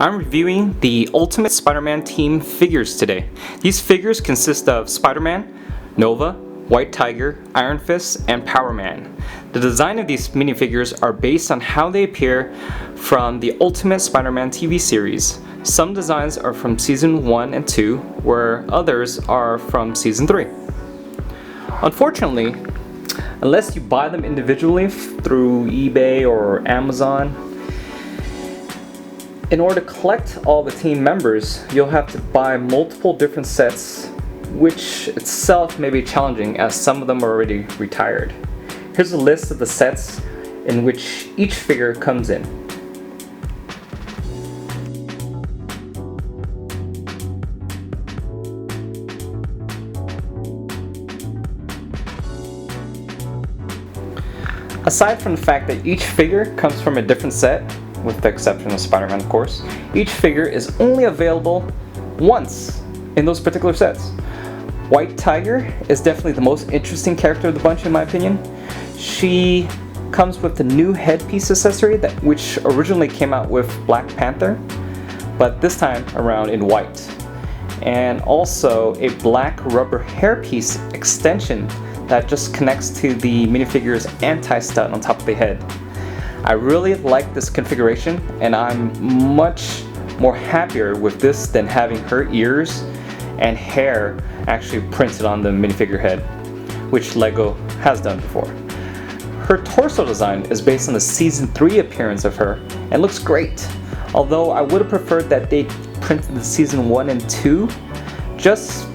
I'm reviewing the Ultimate Spider-Man team figures today. These figures consist of Spider-Man, Nova, White Tiger, Iron Fist, and Powerman. The design of these minifigures are based on how they appear from the Ultimate Spider-Man TV series. Some designs are from Season 1 and 2, where others are from Season 3. Unfortunately, unless you buy them individually through eBay or Amazon, in order to collect all the team members, you'll have to buy multiple different sets, which itself may be challenging as some of them are already retired. Here's a list of the sets in which each figure comes in. Aside from the fact that each figure comes from a different set, with the exception of Spider-Man of course, each figure is only available once in those particular sets. White Tiger is definitely the most interesting character of the bunch in my opinion. She comes with the new headpiece accessory which originally came out with Black Panther, but this time around in white. And also a black rubber hairpiece extension that just connects to the minifigure's anti-stud on top of the head. I really like this configuration, and I'm much more happier with this than having her ears and hair actually printed on the minifigure head, which Leggo has done before. Her torso design is based on the Season 3 appearance of her and looks great, although I would have preferred that they printed the Season 1 and 2 just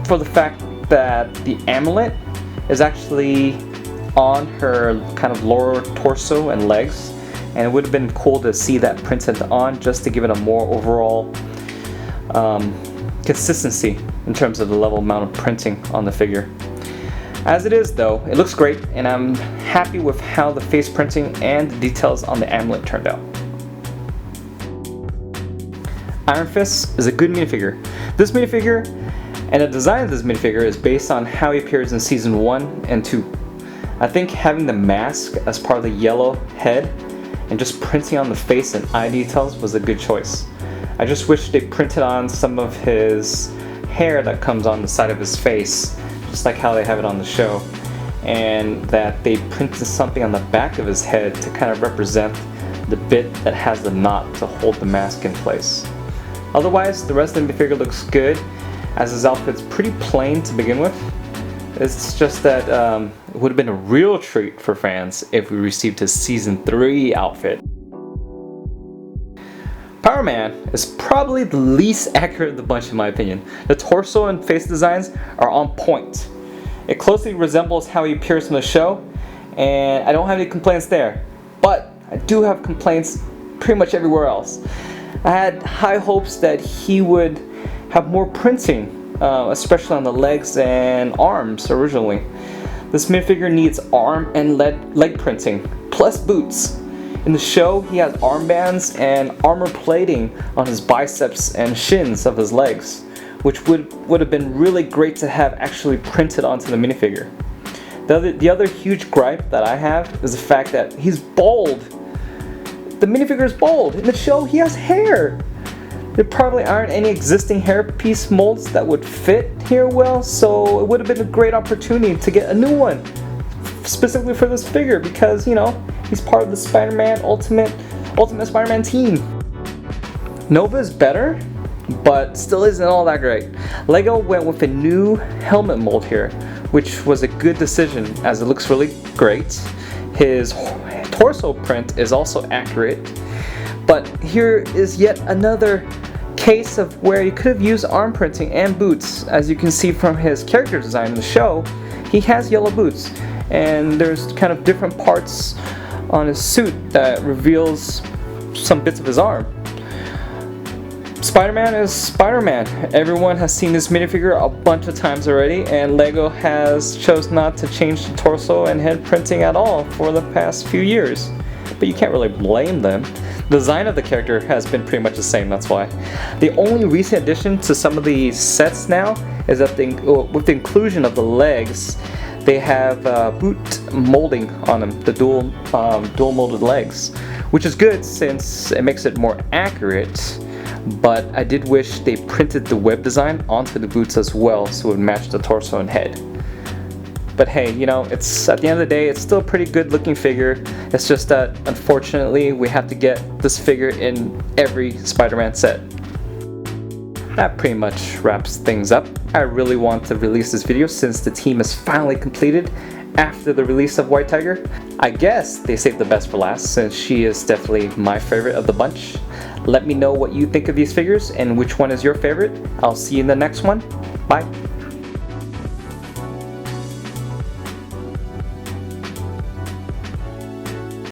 for the fact that the amulet is actually on her kind of lower torso and legs, and it would have been cool to see that printed on just to give it a more overall consistency in terms of the level amount of printing on the figure. As it is though, it looks great, and I'm happy with how the face printing and the details on the amulet turned out. Iron Fist is a good minifigure. This minifigure and the design of this minifigure is based on how he appears in Season 1 and 2. I think having the mask as part of the yellow head and just printing on the face and eye details was a good choice. I just wish they printed on some of his hair that comes on the side of his face, just like how they have it on the show, and that they printed something on the back of his head to kind of represent the bit that has the knot to hold the mask in place. Otherwise, the rest of the figure looks good, as his outfit's pretty plain to begin with. It's just that it would have been a real treat for fans if we received his Season 3 outfit. Powerman is probably the least accurate of the bunch in my opinion. The torso and face designs are on point. It closely resembles how he appears in the show, and I don't have any complaints there. But I do have complaints pretty much everywhere else. I had high hopes that he would have more printing, especially on the legs and arms originally. This minifigure needs arm and leg printing, plus boots. In the show, he has armbands and armor plating on his biceps and shins of his legs, which would have been really great to have actually printed onto the minifigure. The other huge gripe that I have is the fact that he's bald. The minifigure is bald. In the show, he has hair. There probably aren't any existing hairpiece molds that would fit here well, so it would have been a great opportunity to get a new one specifically for this figure, because, you know, he's part of the Spider-Man Ultimate Spider-Man team. Nova is better, but still isn't all that great. Leggo went with a new helmet mold here, which was a good decision as it looks really great. His torso print is also accurate, but here is yet another case of where you could have used arm printing and boots. As you can see from his character design in the show, he has yellow boots, and there's kind of different parts on his suit that reveals some bits of his arm. Spider-Man is Spider-Man. Everyone has seen this minifigure a bunch of times already, and Leggo has chose not to change the torso and head printing at all for the past few years. But you can't really blame them. The design of the character has been pretty much the same, that's why. The only recent addition to some of the sets now is that with the inclusion of the legs, they have boot molding on them, the dual molded legs, which is good since it makes it more accurate. but I did wish they printed the web design onto the boots as well so it would match the torso and head. But hey, you know, it's at the end of the day, it's still a pretty good looking figure. It's just that unfortunately we have to get this figure in every Spider-Man set. That pretty much wraps things up. I really want to release this video since the team is finally completed after the release of White Tiger. I guess they saved the best for last since she is definitely my favorite of the bunch. Let me know what you think of these figures and which one is your favorite. I'll see you in the next one. Bye.